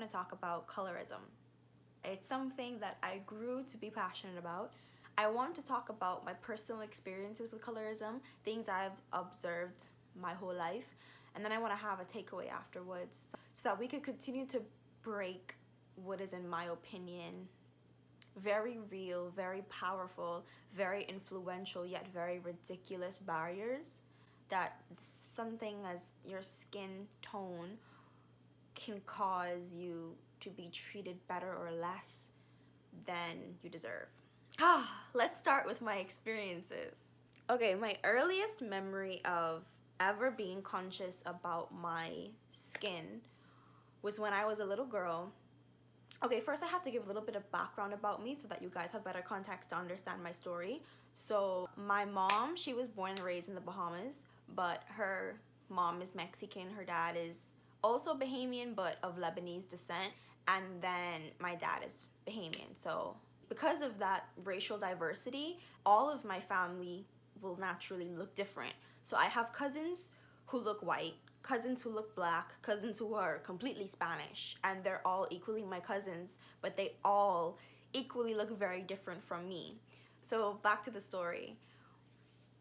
to talk about colorism. It's something that I grew to be passionate about. I want to talk about my personal experiences with colorism, things I've observed my whole life, and then I want to have a takeaway afterwards so that we could continue to break what is, in my opinion, very real, very powerful, very influential, yet very ridiculous barriers that something as your skin tone can cause you to be treated better or less than you deserve. Let's start with my experiences. Okay, my earliest memory of ever being conscious about my skin was when I was a little girl. Okay, first I have to give a little bit of background about me so that you guys have better context to understand my story. So my mom, she was born and raised in the Bahamas, but her mom is Mexican, her dad is also Bahamian but of Lebanese descent, and then my dad is Bahamian. So because of that racial diversity, all of my family will naturally look different. So I have cousins who look white, cousins who look black, cousins who are completely Spanish, and they're all equally my cousins, but they all equally look very different from me. So back to the story.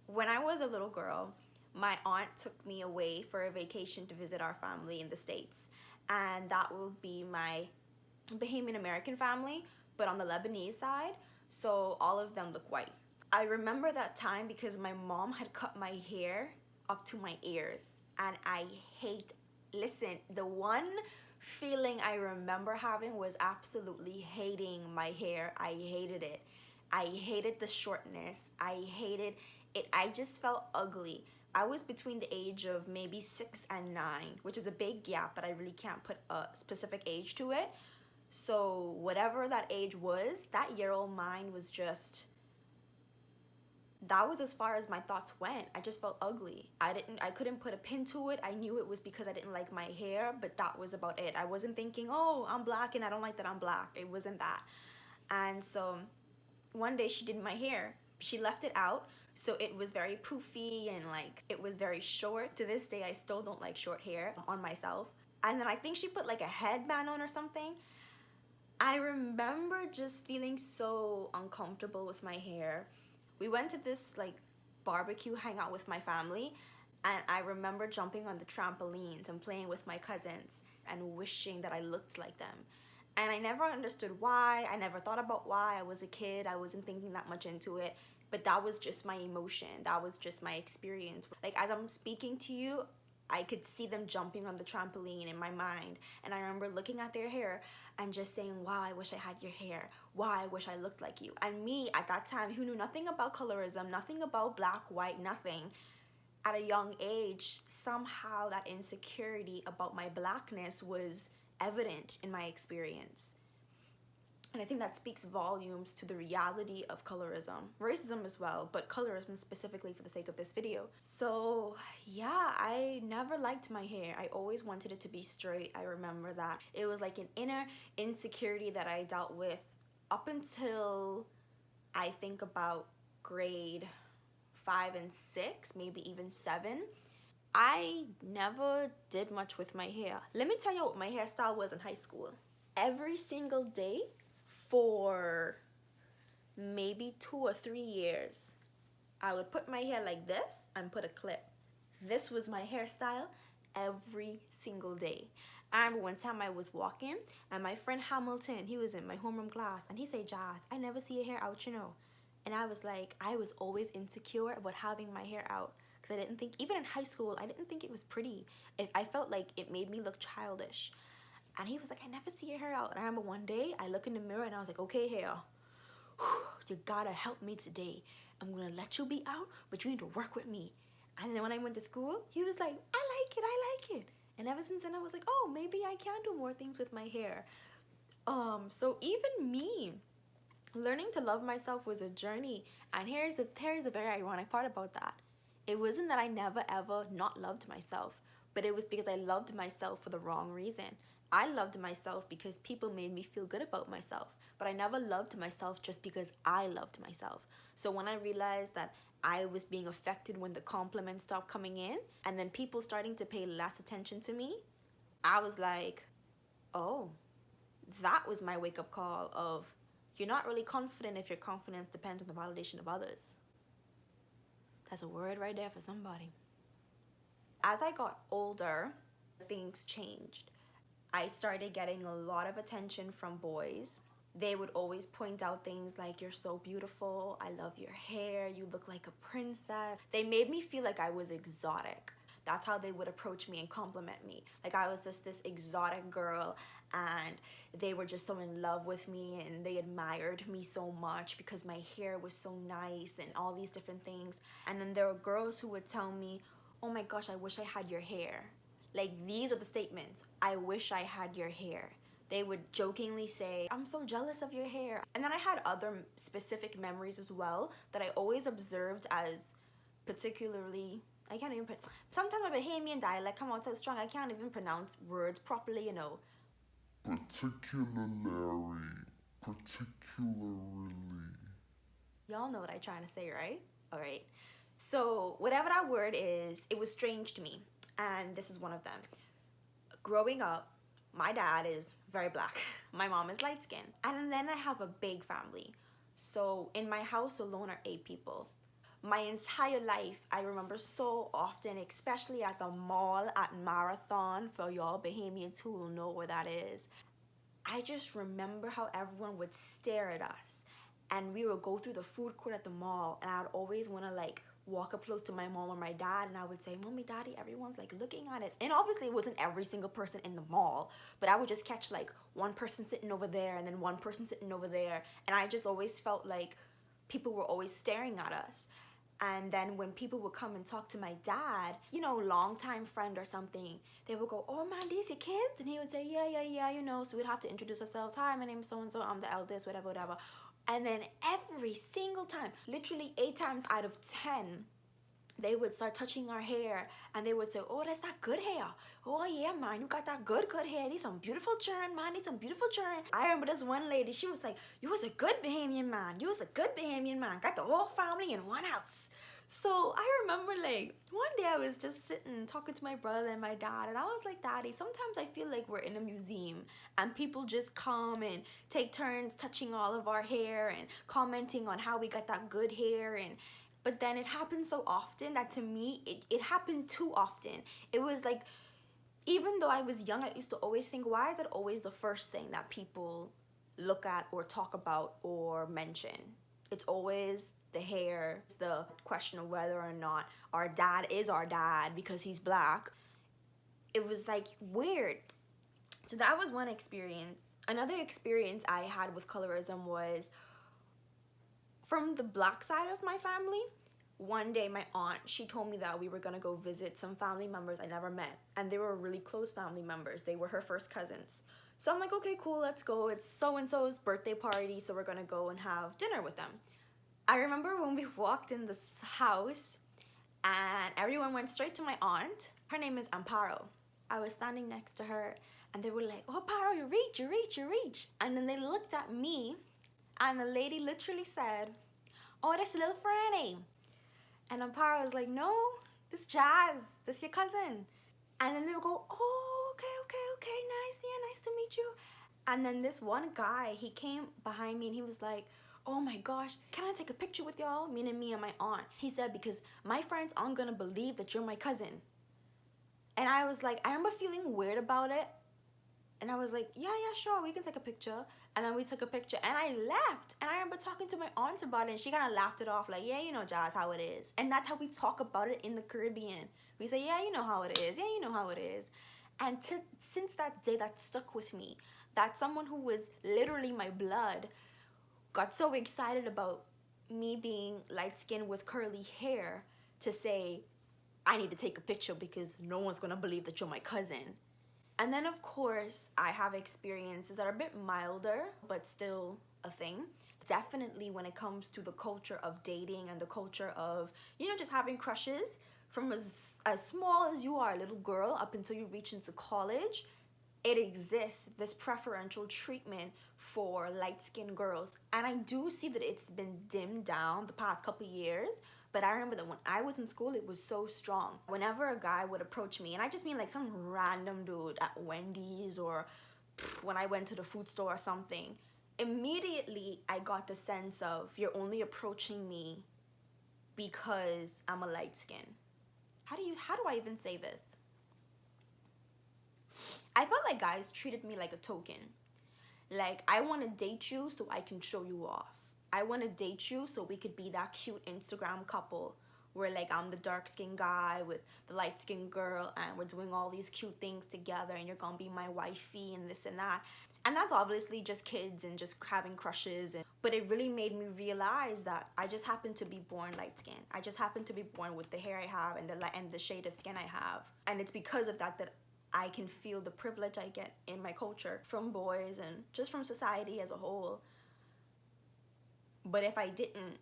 When I was a little girl, my aunt took me away for a vacation to visit our family in the States, and that would be my Bahamian American family, but on the Lebanese side, so all of them look white. I remember that time because my mom had cut my hair up to my ears, and I listen, the one feeling I remember having was absolutely hating my hair. I hated it. I hated the shortness. I hated it. I just felt ugly. I was between the age of maybe 6 and 9, which is a big gap, but I really can't put a specific age to it. So whatever that age was, that year-old mind was just, that was as far as my thoughts went. I just felt ugly. I couldn't put a pin to it. I knew it was because I didn't like my hair, but that was about it. I wasn't thinking, oh, I'm black and I don't like that I'm black. It wasn't that. And so one day she did my hair. She left it out, so it was very poofy and like it was very short. To this day, I still don't like short hair on myself. And then I think she put like a headband on or something. I remember just feeling so uncomfortable with my hair. We went to this like barbecue hangout with my family, and I remember jumping on the trampolines and playing with my cousins and wishing that I looked like them. And I never understood why. I never thought about why. I was a kid. I wasn't thinking that much into it. But that was just my emotion. That was just my experience. Like as I'm speaking to you, I could see them jumping on the trampoline in my mind. And I remember looking at their hair and just saying, wow, I wish I had your hair. Wow, I wish I looked like you. And me at that time, who knew nothing about colorism, nothing about black, white, nothing, at a young age, somehow that insecurity about my blackness was evident in my experience. And I think that speaks volumes to the reality of colorism, racism as well, but colorism specifically for the sake of this video. So yeah, I never liked my hair. I always wanted it to be straight. I remember that. It was like an inner insecurity that I dealt with up until I think about grade 5 and 6, maybe even 7. I never did much with my hair. Let me tell you what my hairstyle was in high school. Every single day for maybe 2 or 3 years, I would put my hair like this and put a clip. This was my hairstyle every single day. I remember one time I was walking and my friend Hamilton, he was in my homeroom class, and he said, Jazz, I never see your hair out, you know. And I was like, I was always insecure about having my hair out because I didn't think, even in high school, I didn't think it was pretty. I felt like it made me look childish. And he was like, I never see your hair out. And I remember one day I looked in the mirror and I was like, okay, hair, you gotta help me today. I'm gonna let you be out, but you need to work with me. And then when I went to school, he was like, I like it. And ever since then I was like, oh, maybe I can do more things with my hair. So even me, learning to love myself was a journey. And here's the very ironic part about that. It wasn't that I never ever not loved myself, but it was because I loved myself for the wrong reason. I loved myself because people made me feel good about myself, but I never loved myself just because I loved myself. So when I realized that I was being affected when the compliments stopped coming in, and then people starting to pay less attention to me, I was like, oh, that was my wake-up call of, you're not really confident if your confidence depends on the validation of others. That's a word right there for somebody. As I got older, things changed. I started getting a lot of attention from boys. They would always point out things like, you're so beautiful, I love your hair, you look like a princess. They made me feel like I was exotic. That's how they would approach me and compliment me. Like I was this exotic girl, and they were just so in love with me, and they admired me so much because my hair was so nice and all these different things. And then there were girls who would tell me, oh my gosh, I wish I had your hair. Like, these are the statements. I wish I had your hair. They would jokingly say, I'm so jealous of your hair. And then I had other specific memories as well that I always observed as particularly, I can't even, sometimes my Bahamian dialect come out so strong I can't even pronounce words properly, you know. Particularly. Y'all know what I'm trying to say, right? All right. So whatever that word is, it was strange to me. And this is one of them. Growing up, my dad is very black. My mom is light skinned. And then I have a big family. So in my house alone are 8 people. My entire life, I remember so often, especially at the mall at Marathon, for y'all Bahamians who will know where that is. I just remember how everyone would stare at us. And we would go through the food court at the mall, and I would always want to like walk up close to my mom or my dad, and I would say, Mommy, Daddy, everyone's like looking at us. And obviously it wasn't every single person in the mall, but I would just catch like one person sitting over there and then one person sitting over there. And I just always felt like people were always staring at us. And then when people would come and talk to my dad, you know, longtime friend or something, they would go, oh man, these your kids? And he would say, yeah, you know. So we'd have to introduce ourselves. Hi, my name is so-and-so, I'm the eldest, whatever. And then every single time, literally 8 times out of 10, they would start touching our hair, and they would say, oh, that's that good hair. Oh yeah, man, you got that good hair. These some beautiful churn, man. These some beautiful churn. I remember this one lady, she was like, you was a good Bahamian man. You was a good Bahamian man. Got the whole family in one house. So I remember like one day I was just sitting talking to my brother and my dad, and I was like, Daddy, sometimes I feel like we're in a museum and people just come and take turns touching all of our hair and commenting on how we got that good hair. But then it happened so often that to me it happened too often. It was like, even though I was young, I used to always think, why is that always the first thing that people look at or talk about or mention? It's always the hair, the question of whether or not our dad is our dad because he's black. It was like weird. So that was one experience. Another experience I had with colorism was from the black side of my family. One day my aunt, she told me that we were gonna go visit some family members I never met, and they were really close family members. They were her first cousins. So I'm like, okay, cool, let's go. It's so-and-so's birthday party, so we're gonna go and have dinner with them. I remember when we walked in this house and everyone went straight to my aunt. Her name is Amparo. I was standing next to her and they were like, oh, Amparo, you reach. And then they looked at me and the lady literally said, oh, that's little Franny. And Amparo was like, no, this Jazz, this your cousin. And then they would go, oh, okay, nice, yeah, nice to meet you. And then this one guy, he came behind me and he was like, oh my gosh, can I take a picture with y'all? Meaning me and my aunt. He said, because my friends aren't gonna believe that you're my cousin. And I was like, I remember feeling weird about it. And I was like, yeah, sure, we can take a picture. And then we took a picture and I left. And I remember talking to my aunt about it and she kind of laughed it off like, yeah, you know, Jazz, how it is. And that's how we talk about it in the Caribbean. We say, yeah, you know how it is. Yeah, you know how it is. And since that day, that stuck with me. That someone who was literally my blood got so excited about me being light-skinned with curly hair to say, I need to take a picture because no one's gonna believe that you're my cousin. And then of course, I have experiences that are a bit milder, but still a thing. Definitely when it comes to the culture of dating and the culture of, you know, just having crushes from as small as you are, a little girl, up until you reach into college. It exists, this preferential treatment for light-skinned girls. And I do see that it's been dimmed down the past couple years, but I remember that when I was in school, it was so strong. Whenever a guy would approach me, and I just mean like some random dude at Wendy's or when I went to the food store or something, immediately I got the sense of, you're only approaching me because I'm a light skin. How do I even say this? I felt like guys treated me like a token. Like, I want to date you so I can show you off. I want to date you so we could be that cute Instagram couple where, like, I'm the dark-skinned guy with the light-skinned girl and we're doing all these cute things together and you're gonna be my wifey and this and that. And that's obviously just kids and just having crushes. But it really made me realize that I just happen to be born light-skinned. I just happen to be born with the hair I have and the shade of skin I have. And it's because of that I can feel the privilege I get in my culture from boys and just from society as a whole. But if I didn't,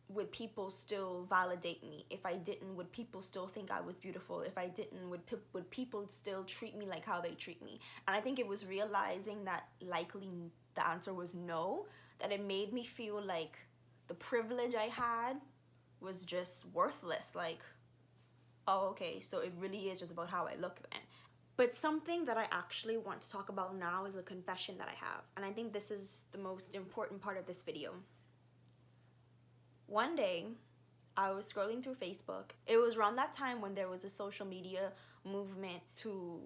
would people still validate me? If I didn't, would people still think I was beautiful? If I didn't, would people still treat me like how they treat me? And I think it was realizing that likely the answer was no, that it made me feel like the privilege I had was just worthless. Like, oh, okay, so it really is just about how I look then. But something that I actually want to talk about now is a confession that I have. And I think this is the most important part of this video. One day, I was scrolling through Facebook. It was around that time when there was a social media movement to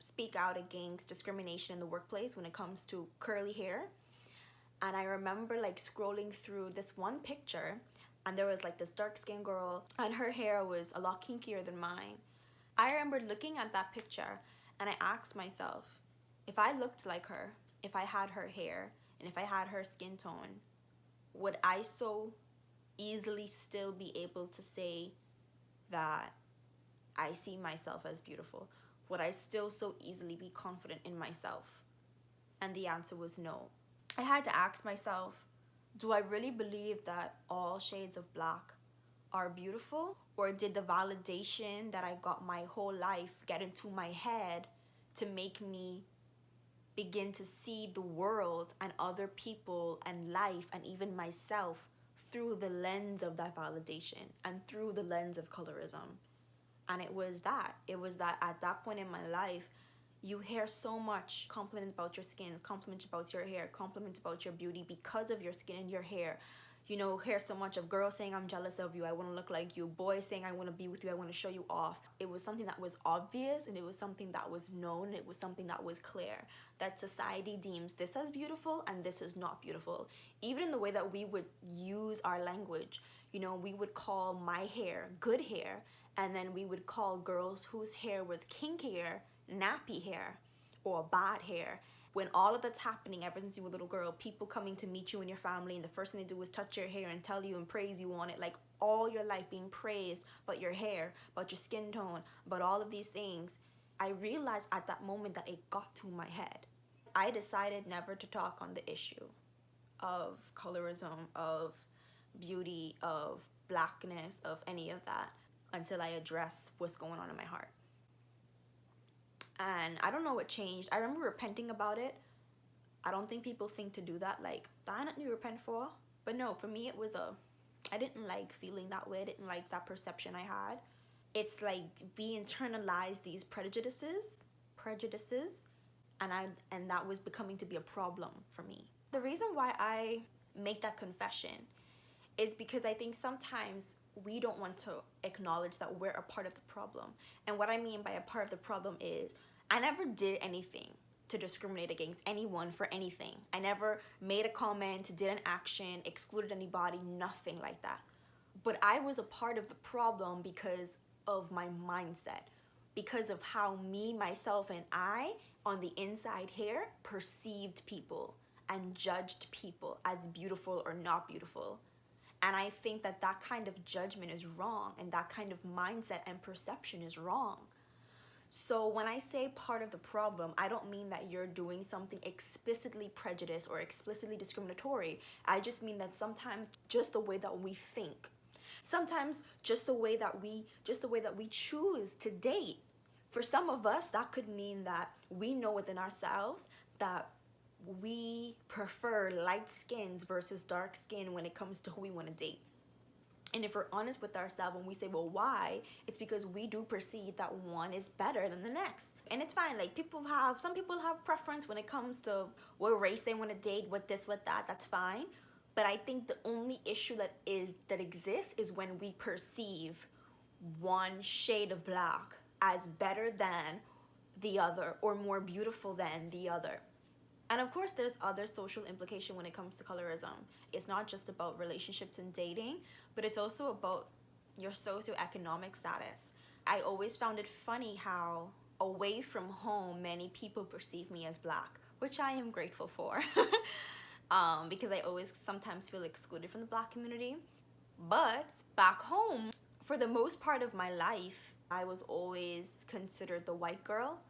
speak out against discrimination in the workplace when it comes to curly hair. And I remember like scrolling through this one picture and there was like this dark-skinned girl and her hair was a lot kinkier than mine. I remember looking at that picture and I asked myself, if I looked like her, if I had her hair, and if I had her skin tone, would I so easily still be able to say that I see myself as beautiful? Would I still so easily be confident in myself? And the answer was no. I had to ask myself, do I really believe that all shades of black are beautiful? Or did the validation that I got my whole life get into my head to make me begin to see the world and other people and life and even myself through the lens of that validation and through the lens of colorism? And it was that at that point in my life, you hear so much compliments about your skin, compliments about your hair, compliments about your beauty because of your skin and your hair. You know, hear so much of girls saying I'm jealous of you, I want to look like you, boys saying I want to be with you, I want to show you off. It was something that was obvious and it was something that was known, it was something that was clear, that society deems this as beautiful and this is not beautiful. Even in the way that we would use our language, you know, we would call my hair good hair, and then we would call girls whose hair was kinkier nappy hair or bad hair. When all of that's happening, ever since you were a little girl, people coming to meet you and your family, and the first thing they do is touch your hair and tell you and praise you on it, like all your life being praised about your hair, about your skin tone, about all of these things. I realized at that moment that it got to my head. I decided never to talk on the issue of colorism, of beauty, of blackness, of any of that until I address what's going on in my heart. And I don't know what changed. I remember repenting about it. I don't think people think to do that, like, that's nothing you repent for. But no, for me it was I didn't like feeling that way. I didn't like that perception I had. It's like we internalize these prejudices, and that was becoming to be a problem for me. The reason why I make that confession is because I think sometimes we don't want to acknowledge that we're a part of the problem. And what I mean by a part of the problem is I never did anything to discriminate against anyone for anything. I never made a comment, did an action, excluded anybody, nothing like that. But I was a part of the problem because of my mindset, because of how me, myself, and I, on the inside here, perceived people and judged people as beautiful or not beautiful. And I think that that kind of judgment is wrong, and that kind of mindset and perception is wrong. So when I say part of the problem, I don't mean that you're doing something explicitly prejudiced or explicitly discriminatory. I just mean that sometimes just the way that we think, sometimes just the way that we choose to date. For some of us, that could mean that we know within ourselves that we prefer light skins versus dark skin when it comes to who we want to date. And if we're honest with ourselves when we say, well, why? It's because we do perceive that one is better than the next. And it's fine. Like, some people have preference when it comes to what race they want to date, what this, what that. That's fine. But I think the only issue that exists is when we perceive one shade of black as better than the other or more beautiful than the other. And of course, there's other social implication when it comes to colorism. It's not just about relationships and dating, but it's also about your socioeconomic status. I always found it funny how away from home, many people perceive me as black, which I am grateful for. Because I always sometimes feel excluded from the black community. But back home, for the most part of my life, I was always considered the white girl.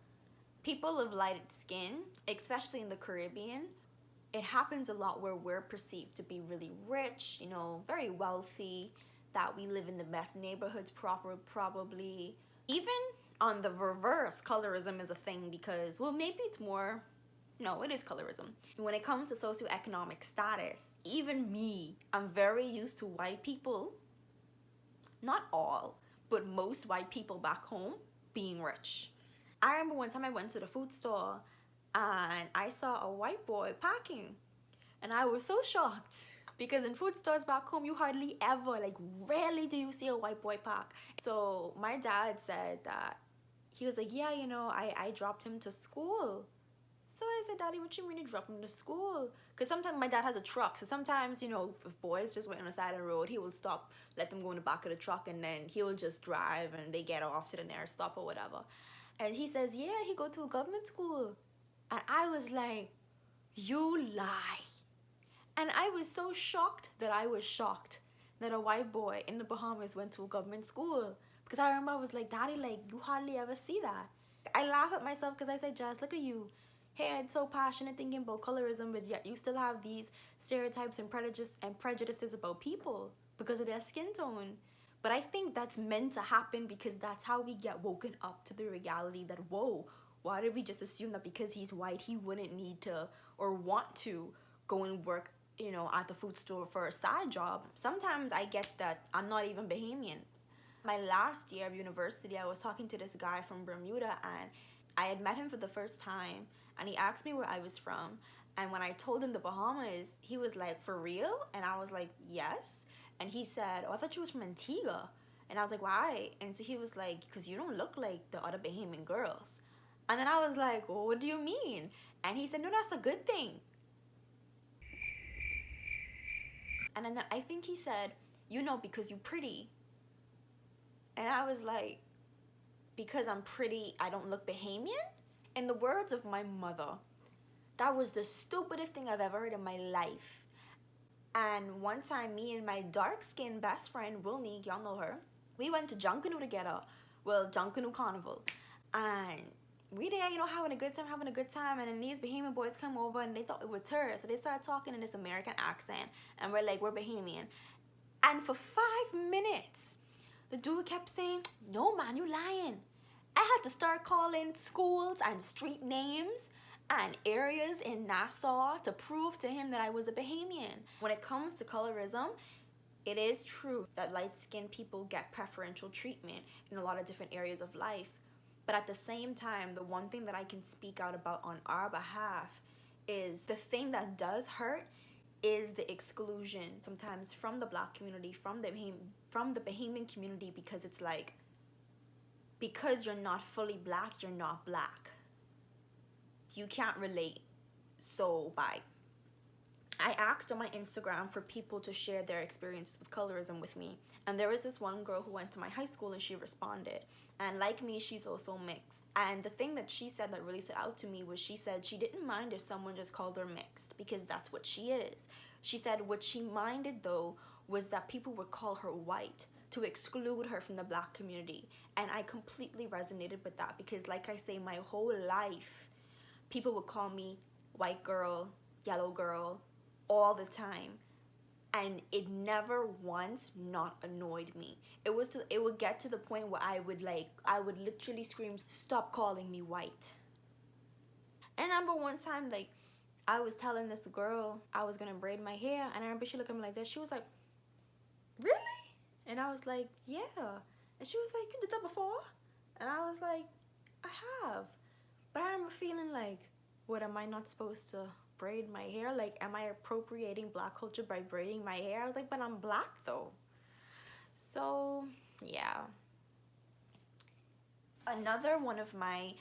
People of light skin, especially in the Caribbean, it happens a lot where we're perceived to be really rich, you know, very wealthy, that we live in the best neighborhoods probably. Even on the reverse, colorism is a thing because, well, maybe it's more, no, it is colorism. When it comes to socioeconomic status, even me, I'm very used to white people, not all, but most white people back home being rich. I remember one time I went to the food store and I saw a white boy packing, and I was so shocked because in food stores back home you hardly ever, like rarely do you see a white boy pack. So my dad said that he was like, yeah, you know, I dropped him to school. So I said, Daddy, what you mean you drop him to school? Because sometimes my dad has a truck, so sometimes, you know, if boys just went on the side of the road, he will stop, let them go in the back of the truck, and then he will just drive and they get off to the nearest stop or whatever. And he says, yeah, he go to a government school. And I was like, you lie. And I was so shocked that I was shocked that a white boy in the Bahamas went to a government school. Because I remember I was like, Daddy, like, you hardly ever see that. I laugh at myself because I said, Jazz, look at you. Hey, I'm so passionate thinking about colorism, but yet you still have these stereotypes and prejudices about people because of their skin tone. But I think that's meant to happen because that's how we get woken up to the reality that, whoa, why did we just assume that because he's white, he wouldn't need to or want to go and work, you know, at the food store for a side job? Sometimes I get that I'm not even Bahamian. My last year of university, I was talking to this guy from Bermuda, and I had met him for the first time, and he asked me where I was from. And when I told him the Bahamas, he was like, for real? And I was like, yes. And he said, oh, I thought you was from Antigua. And I was like, why? And so he was like, because you don't look like the other Bahamian girls. And then I was like, well, what do you mean? And he said, no, that's a good thing. And then I think he said, you know, because you're pretty. And I was like, because I'm pretty, I don't look Bahamian? In the words of my mother, that was the stupidest thing I've ever heard in my life. And one time, me and my dark-skinned best friend, Wilnie, y'all know her, we went to Junkanoo together. Well, Junkanoo Carnival. And we there, you know, having a good time. And then these Bahamian boys come over and they thought it was tourists. So they started talking in this American accent. And we're like, we're Bahamian. And for 5 minutes, the dude kept saying, no, man, you lying. I had to start calling schools and street names and areas in Nassau to prove to him that I was a Bahamian. When it comes to colorism, it is true that light-skinned people get preferential treatment in a lot of different areas of life. But at the same time, the one thing that I can speak out about on our behalf is the thing that does hurt is the exclusion sometimes from the black community, from the Bahamian community, because it's like, because you're not fully black, you're not black. You can't relate. So bye. I asked on my Instagram for people to share their experiences with colorism with me. And there was this one girl who went to my high school and she responded. And like me, she's also mixed. And the thing that she said that really stood out to me was she said she didn't mind if someone just called her mixed because that's what she is. She said what she minded though was that people would call her white to exclude her from the black community. And I completely resonated with that because like I say, my whole life, people would call me white girl, yellow girl, all the time. And it never once not annoyed me. It would get to the point where I would literally scream, stop calling me white. And I remember one time, like, I was telling this girl I was gonna braid my hair, and I remember she looked at me like this. She was like, really? And I was like, yeah. And she was like, you did that before? And I was like, I have. But I remember feeling like, what, am I not supposed to braid my hair? Like, am I appropriating black culture by braiding my hair? I was like, but I'm black though. So, yeah. Another one of my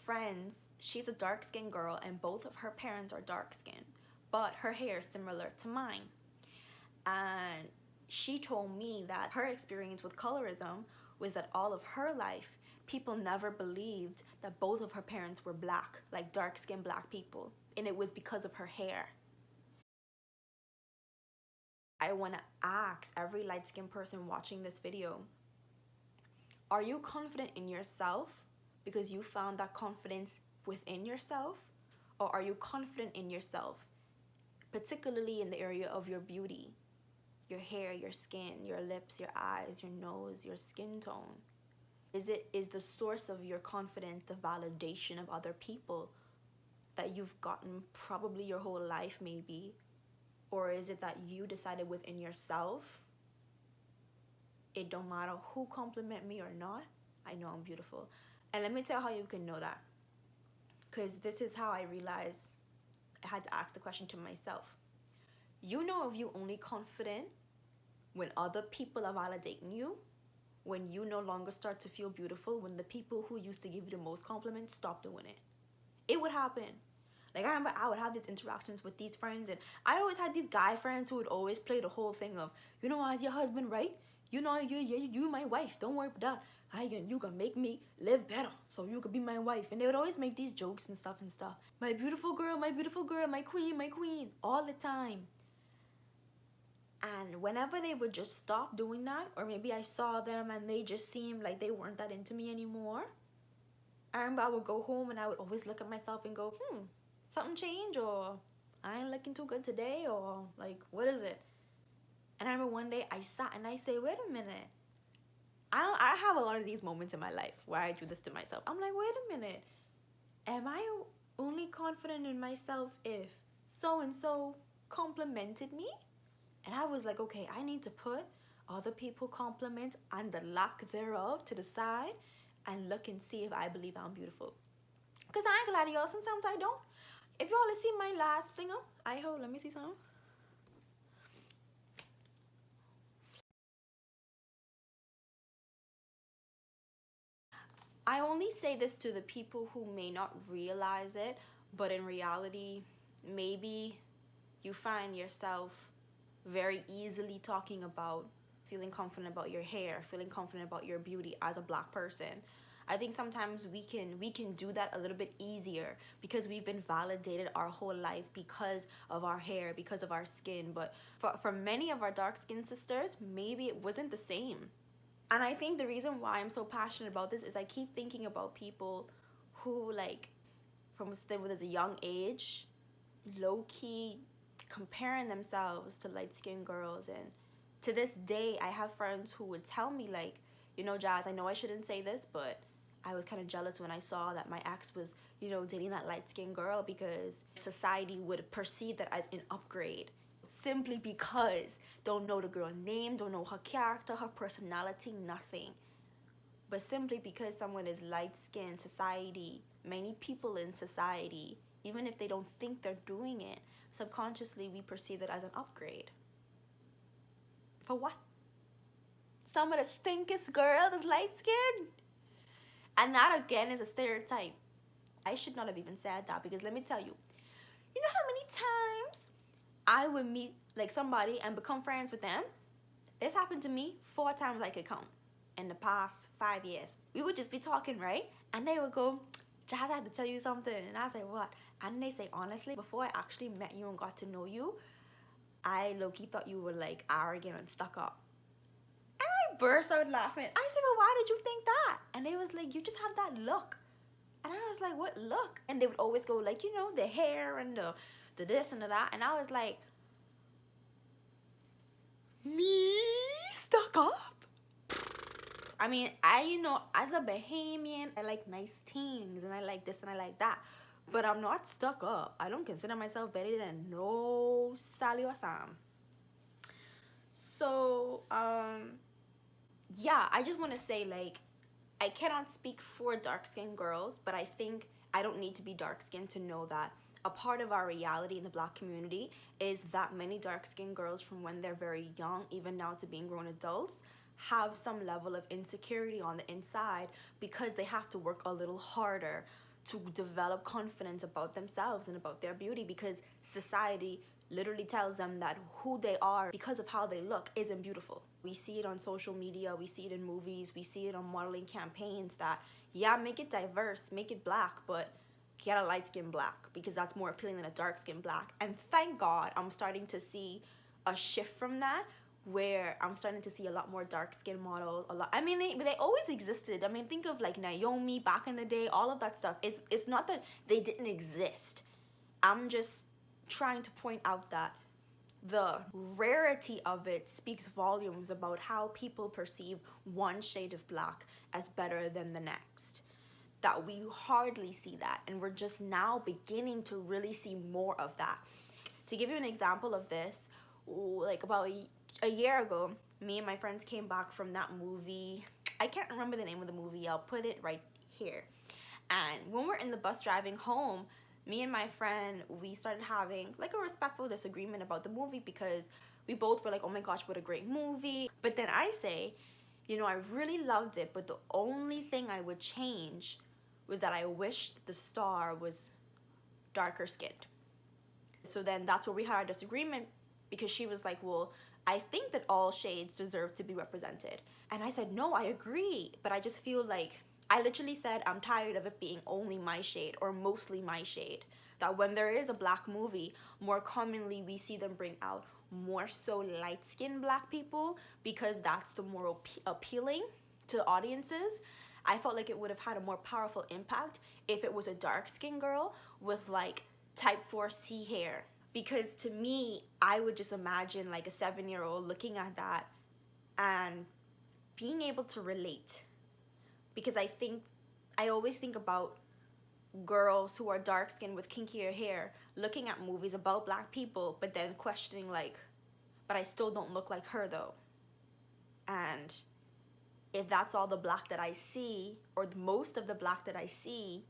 friends, she's a dark-skinned girl and both of her parents are dark-skinned, but her hair is similar to mine. And she told me that her experience with colorism was that all of her life, people never believed that both of her parents were black, like dark-skinned black people, and it was because of her hair. I want to ask every light-skinned person watching this video, are you confident in yourself because you found that confidence within yourself? Or are you confident in yourself, particularly in the area of your beauty, your hair, your skin, your lips, your eyes, your nose, your skin tone? Is the source of your confidence the validation of other people that you've gotten probably your whole life maybe? Or is it that you decided within yourself, it don't matter who compliment me or not, I know I'm beautiful? And let me tell you how you can know that, because this is how I realized I had to ask the question to myself. You know if you only confident when other people are validating you, when you no longer start to feel beautiful, when the people who used to give you the most compliments stop doing it. It would happen. Like, I remember I would have these interactions with these friends, and I always had these guy friends who would always play the whole thing of, you know, as your husband, right? You know, you my wife. Don't worry about that. You can make me live better, so you could be my wife. And they would always make these jokes and stuff. My beautiful girl, my queen, all the time. And whenever they would just stop doing that, or maybe I saw them and they just seemed like they weren't that into me anymore, I remember I would go home and I would always look at myself and go, something changed, or I ain't looking too good today, or like, what is it? And I remember one day I sat and I say, wait a minute. I have a lot of these moments in my life where I do this to myself. I'm like, wait a minute. Am I only confident in myself if so-and-so complimented me? And I was like, okay, I need to put other people compliments and the lack thereof to the side and look and see if I believe I'm beautiful. Because I ain't gonna lie to y'all, sometimes I don't. If y'all see my last thing up, let me see something. I only say this to the people who may not realize it, but in reality, maybe you find yourself very easily talking about feeling confident about your hair, feeling confident about your beauty as a black person. I think sometimes we can do that a little bit easier because we've been validated our whole life because of our hair, because of our skin. But for many of our dark-skinned sisters, maybe it wasn't the same. And I think the reason why I'm so passionate about this is I keep thinking about people who, like, from as a young age, low-key comparing themselves to light-skinned girls. And to this day, I have friends who would tell me, like, you know, Jazz, I know I shouldn't say this, but I was kind of jealous when I saw that my ex was, you know, dating that light-skinned girl because society would perceive that as an upgrade. Simply because don't know the girl name, don't know her character, her personality, nothing. But simply because someone is light-skinned, society, many people in society, even if they don't think they're doing it, subconsciously we perceive it as an upgrade. For what? Some of the stinkest girls is light-skinned? And that again is a stereotype. I should not have even said that, because let me tell you, you know how many times I would meet like somebody and become friends with them? This happened to me 4 times I could count in the past 5 years. We would just be talking, right? And they would go, Jazz, I have to tell you something. And I say, what? And they say, honestly, before I actually met you and got to know you, I low-key thought you were like arrogant and stuck up. And I burst out laughing. I said, well, why did you think that? And they was like, you just had that look. And I was like, what look? And they would always go like, you know, the hair and the this and the that. And I was like, me stuck up? I mean, you know, as a Bahamian, I like nice things and I like this and I like that. But I'm not stuck up. I don't consider myself better than no Sally or Sam. So, yeah, I just want to say, like, I cannot speak for dark-skinned girls, but I think I don't need to be dark-skinned to know that a part of our reality in the Black community is that many dark-skinned girls, from when they're very young, even now to being grown adults, have some level of insecurity on the inside because they have to work a little harder to develop confidence about themselves and about their beauty, because society literally tells them that who they are because of how they look isn't beautiful. We see it on social media, we see it in movies, we see it on modeling campaigns that, yeah, make it diverse, make it Black, but get a light skin Black because that's more appealing than a dark skin Black. And thank God I'm starting to see a shift from that, where I'm starting to see a lot more dark skin models. I mean, they always existed. I mean, think of like Naomi back in the day, all of that stuff. It's not that they didn't exist. I'm just trying to point out that the rarity of it speaks volumes about how people perceive one shade of Black as better than the next. That we hardly see that, and we're just now beginning to really see more of that. To give you an example of this, like about a year ago, me and my friends came back from that movie. I can't remember the name of the movie. I'll put it right here. And when we're in the bus driving home, me and my friend, we started having like a respectful disagreement about the movie, because we both were like, oh my gosh, what a great movie. But then I say, you know, I really loved it, but the only thing I would change was that I wished the star was darker skinned. So then that's where we had our disagreement, because she was like, well, I think that all shades deserve to be represented. And I said, no, I agree, but I just feel like, I literally said, I'm tired of it being only my shade or mostly my shade. That when there is a Black movie, more commonly we see them bring out more so light-skinned Black people, because that's the more appealing to audiences. I felt like it would have had a more powerful impact if it was a dark-skinned girl with like type 4C hair. Because to me, I would just imagine like a 7-year-old looking at that and being able to relate. Because I always think about girls who are dark-skinned with kinkier hair looking at movies about Black people, but then questioning like, but I still don't look like her though. And if that's all the Black that I see, or most of the Black that I see,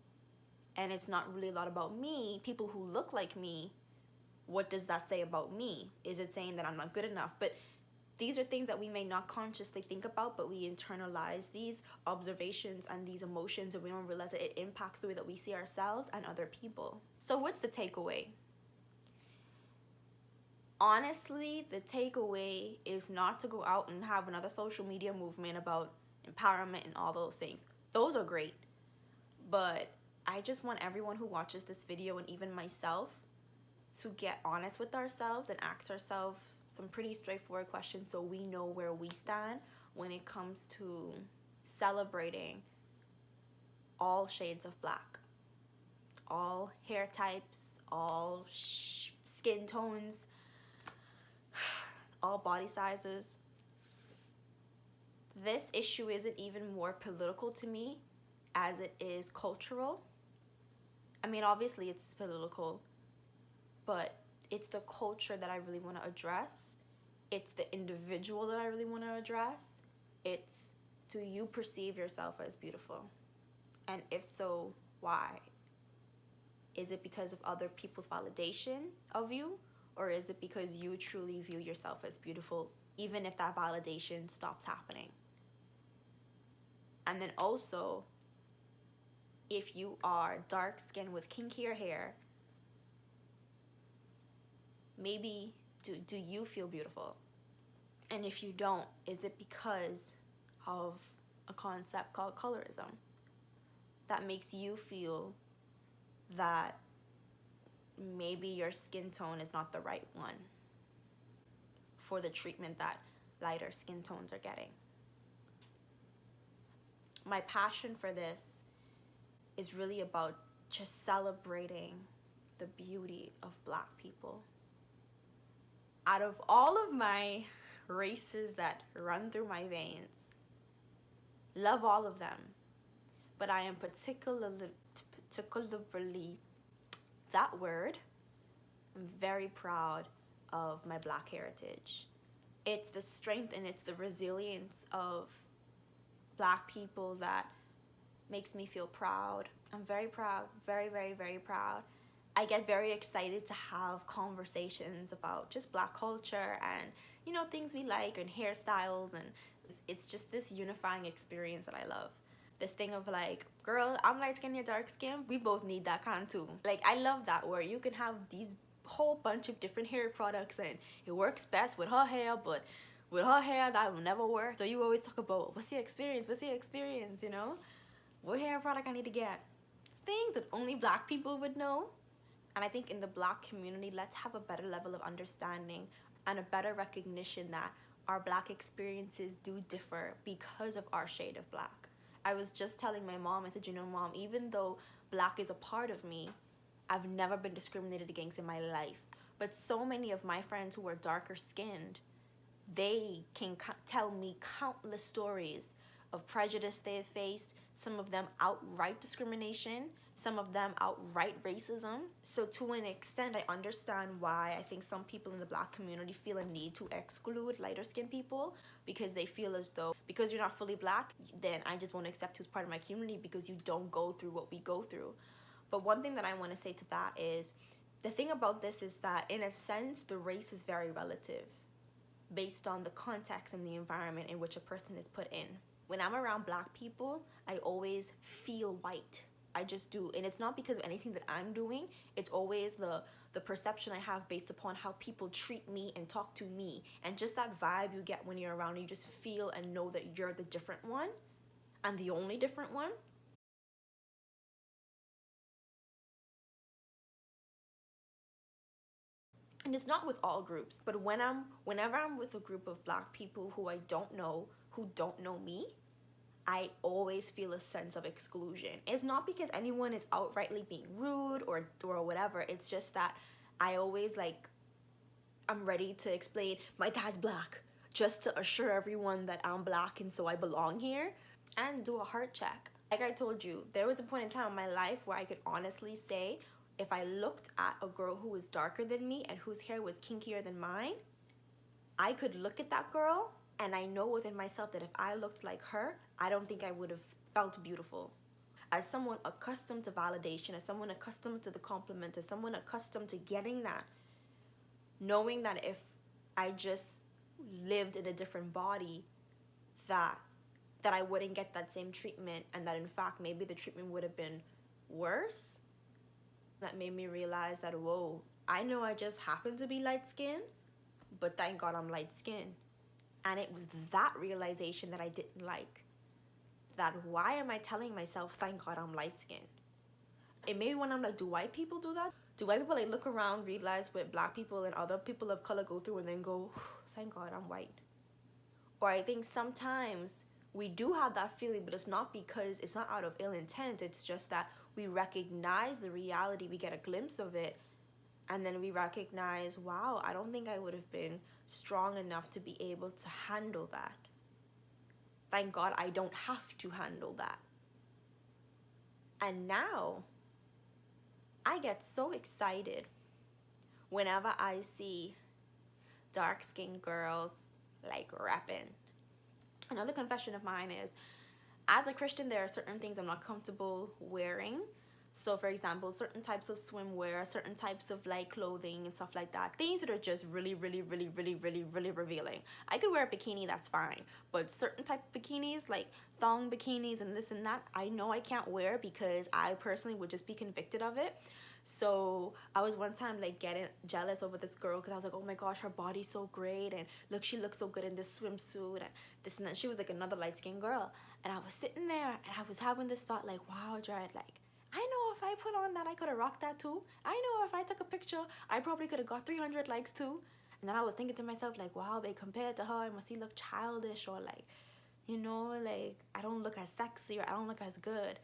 and it's not really a lot about me, people who look like me, what does that say about me? Is it saying that I'm not good enough? But these are things that we may not consciously think about, but we internalize these observations and these emotions, and we don't realize that it impacts the way that we see ourselves and other people. So what's the takeaway? Honestly, the takeaway is not to go out and have another social media movement about empowerment and all those things. Those are great. But I just want everyone who watches this video, and even myself, to get honest with ourselves and ask ourselves some pretty straightforward questions so we know where we stand when it comes to celebrating all shades of Black, all hair types, all skin tones, all body sizes. This issue isn't even more political to me as it is cultural. I mean, obviously it's political, but it's the culture that I really want to address. It's the individual that I really want to address. It's, do you perceive yourself as beautiful? And if so, why? Is it because of other people's validation of you? Or is it because you truly view yourself as beautiful, even if that validation stops happening? And then also, if you are dark-skinned with kinkier hair, maybe do you feel beautiful? And if you don't, is it because of a concept called colorism that makes you feel that maybe your skin tone is not the right one for the treatment that lighter skin tones are getting? My passion for this is really about just celebrating the beauty of Black people. Out of all of my races that run through my veins, love all of them, but I am particularly, that word, I'm very proud of my Black heritage. It's the strength and it's the resilience of Black people that makes me feel proud. I'm very proud, very, very, very proud. I get very excited to have conversations about just Black culture and, you know, things we like and hairstyles, and it's just this unifying experience that I love. This thing of like, girl, I'm light skinned, you're dark skinned. We both need that kind too. Like, I love that where you can have these whole bunch of different hair products and it works best with her hair, but with her hair that will never work. So you always talk about what's the experience, you know? What hair product I need to get? Things that only Black people would know. And I think in the Black community, let's have a better level of understanding and a better recognition that our Black experiences do differ because of our shade of Black. I was just telling my mom, I said, you know, Mom, even though Black is a part of me, I've never been discriminated against in my life. But so many of my friends who are darker skinned, they can tell me countless stories of prejudice they have faced, some of them outright discrimination, some of them outright racism. So to an extent, I understand why I think some people in the Black community feel a need to exclude lighter skinned people, because they feel as though because you're not fully Black, then I just won't accept you as part of my community because you don't go through what we go through. But one thing that I want to say to that is, the thing about this is that in a sense, the race is very relative based on the context and the environment in which a person is put in. When I'm around Black people, I always feel white. I just do. And it's not because of anything that I'm doing. It's always the perception I have based upon how people treat me and talk to me. And just that vibe you get when you're around, you just feel and know that you're the different one and the only different one. And it's not with all groups, but whenever I'm with a group of Black people who I don't know, who don't know me, I always feel a sense of exclusion. It's not because anyone is outrightly being rude or whatever. It's just that I always like, I'm ready to explain my dad's Black just to assure everyone that I'm Black and so I belong here, and do a heart check. Like I told you, there was a point in time in my life where I could honestly say, if I looked at a girl who was darker than me and whose hair was kinkier than mine, I could look at that girl and I know within myself that if I looked like her, I don't think I would have felt beautiful. As someone accustomed to validation, as someone accustomed to the compliment, as someone accustomed to getting that, knowing that if I just lived in a different body, that I wouldn't get that same treatment, and that in fact maybe the treatment would have been worse, that made me realize that, whoa, I know I just happen to be light skinned, but thank God I'm light skinned. And it was that realization that I didn't like. That why am I telling myself, thank God I'm light skinned? It made me when I'm like, do white people do that? Do white people like look around, realize what Black people and other people of color go through, and then go, thank God I'm white? Or I think sometimes we do have that feeling, but it's not because it's not out of ill intent. It's just that we recognize the reality, we get a glimpse of it, and then we recognize, wow, I don't think I would have been strong enough to be able to handle that. Thank God I don't have to handle that. And now I get so excited whenever I see dark-skinned girls like rapping. Another confession of mine is, as a Christian, there are certain things I'm not comfortable wearing. So for example, certain types of swimwear, certain types of like clothing and stuff like that, things that are just really, really, really, really, really, really revealing. I could wear a bikini, that's fine, but certain type of bikinis, like thong bikinis and this and that, I know I can't wear because I personally would just be convicted of it. So I was one time like getting jealous over this girl because I was like, oh my gosh, her body's so great, and look, she looks so good in this swimsuit and this and that. She was like another light-skinned girl, and I was sitting there and I was having this thought like, wow, Jared, like, I know if I put on that, I could have rocked that too. I know if I took a picture, I probably could have got 300 likes too. And then I was thinking to myself like, wow, babe, compared to her, I must look childish, or like, you know, like I don't look as sexy, or I don't look as good.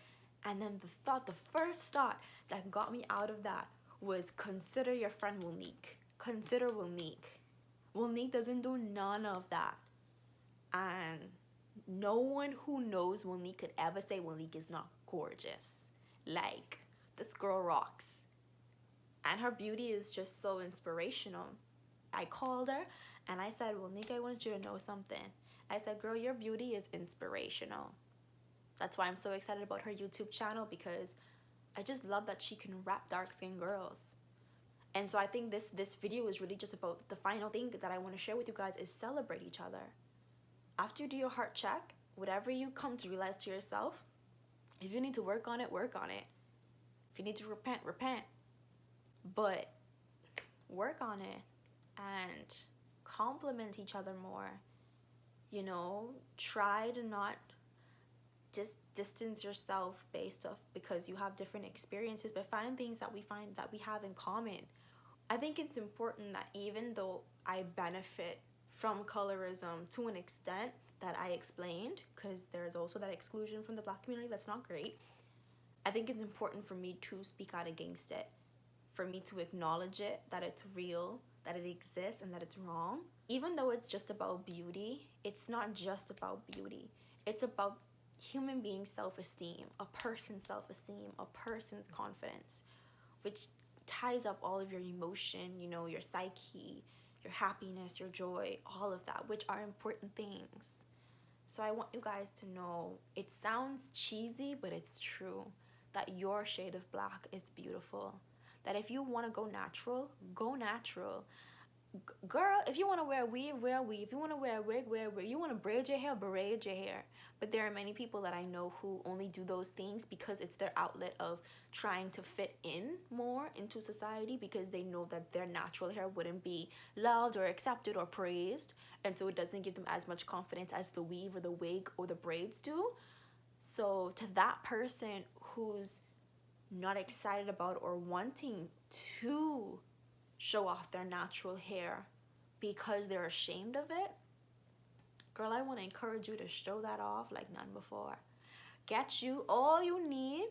And then the first thought that got me out of that was, consider your friend Wilnique. Consider Wilnique. Wilnique doesn't do none of that. And no one who knows Wilnique could ever say Wilnique is not gorgeous. Like, this girl rocks. And her beauty is just so inspirational. I called her and I said, Wilnique, I want you to know something. I said, girl, your beauty is inspirational. That's why I'm so excited about her YouTube channel, because I just love that she can rap dark-skinned girls. And so I think this video is really just about the final thing that I want to share with you guys is celebrate each other. After you do your heart check, whatever you come to realize to yourself, if you need to work on it, work on it. If you need to repent, repent. But work on it and compliment each other more. You know, try to not distance yourself based off because you have different experiences, but find things that we have in common. I think it's important that even though I benefit from colorism to an extent that I explained, because there's also that exclusion from the Black community that's not great, I think it's important for me to speak out against it, for me to acknowledge it, that it's real, that it exists, and that it's wrong. Even though it's just about beauty, it's not just about beauty. It's about human being self-esteem, a person's self-esteem, a person's confidence, which ties up all of your emotion, you know, your psyche, your happiness, your joy, all of that, which are important things. So I want you guys to know, it sounds cheesy, but it's true, that your shade of black is beautiful. That if you want to go natural, go natural. Girl, if you want to wear a weave, wear a weave. If you want to wear a wig, wear a wig. You want to braid your hair, braid your hair. But there are many people that I know who only do those things because it's their outlet of trying to fit in more into society, because they know that their natural hair wouldn't be loved or accepted or praised. And so it doesn't give them as much confidence as the weave or the wig or the braids do. So to that person who's not excited about or wanting to show off their natural hair because they're ashamed of it, girl, I want to encourage you to show that off like none before. Get you all you need,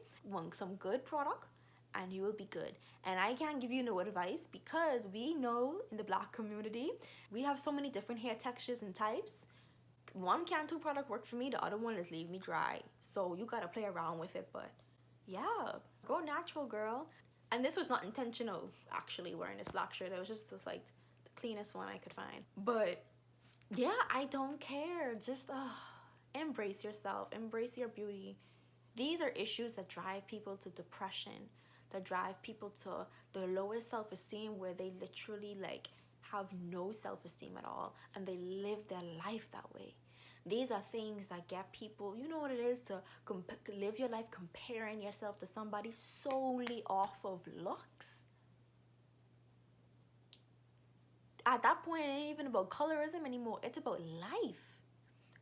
some good product, and you will be good. And I can't give you no advice because we know in the Black community we have so many different hair textures and types. One Cantu product worked for me, the other one is leave me dry, so you gotta play around with it. But yeah, go natural, girl. And this was not intentional, actually, wearing this black shirt. It was just this, like, the cleanest one I could find. But yeah, I don't care. Just embrace yourself, embrace your beauty. These are issues that drive people to depression, that drive people to the lowest self-esteem, where they literally like have no self-esteem at all, and they live their life that way. These are things that get people, you know what it is, to live your life comparing yourself to somebody solely off of looks. At that point, it ain't even about colorism anymore. It's about life.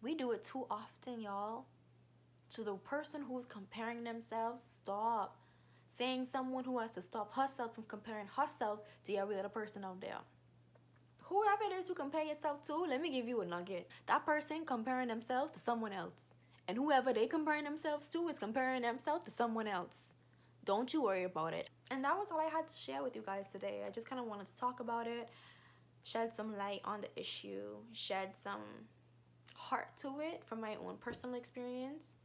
We do it too often, y'all. To the person who's comparing themselves, stop. Saying someone who has to stop herself from comparing herself to every other person out there. Whoever it is you compare yourself to, let me give you a nugget. That person comparing themselves to someone else. And whoever they comparing themselves to is comparing themselves to someone else. Don't you worry about it. And that was all I had to share with you guys today. I just kind of wanted to talk about it, shed some light on the issue, shed some heart to it from my own personal experience,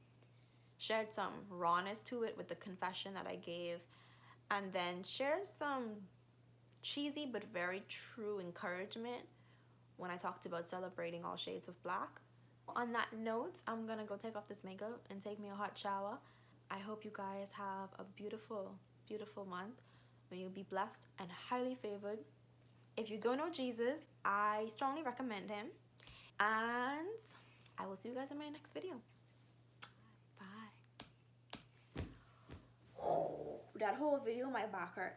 shed some rawness to it with the confession that I gave, and then share some cheesy but very true encouragement when I talked about celebrating all shades of black. On that note, I'm gonna go take off this makeup and take me a hot shower. I hope you guys have a beautiful, beautiful month. May you be blessed and highly favored. If you don't know Jesus, I strongly recommend him. And I will see you guys in my next video. Bye. That whole video, my back hurt.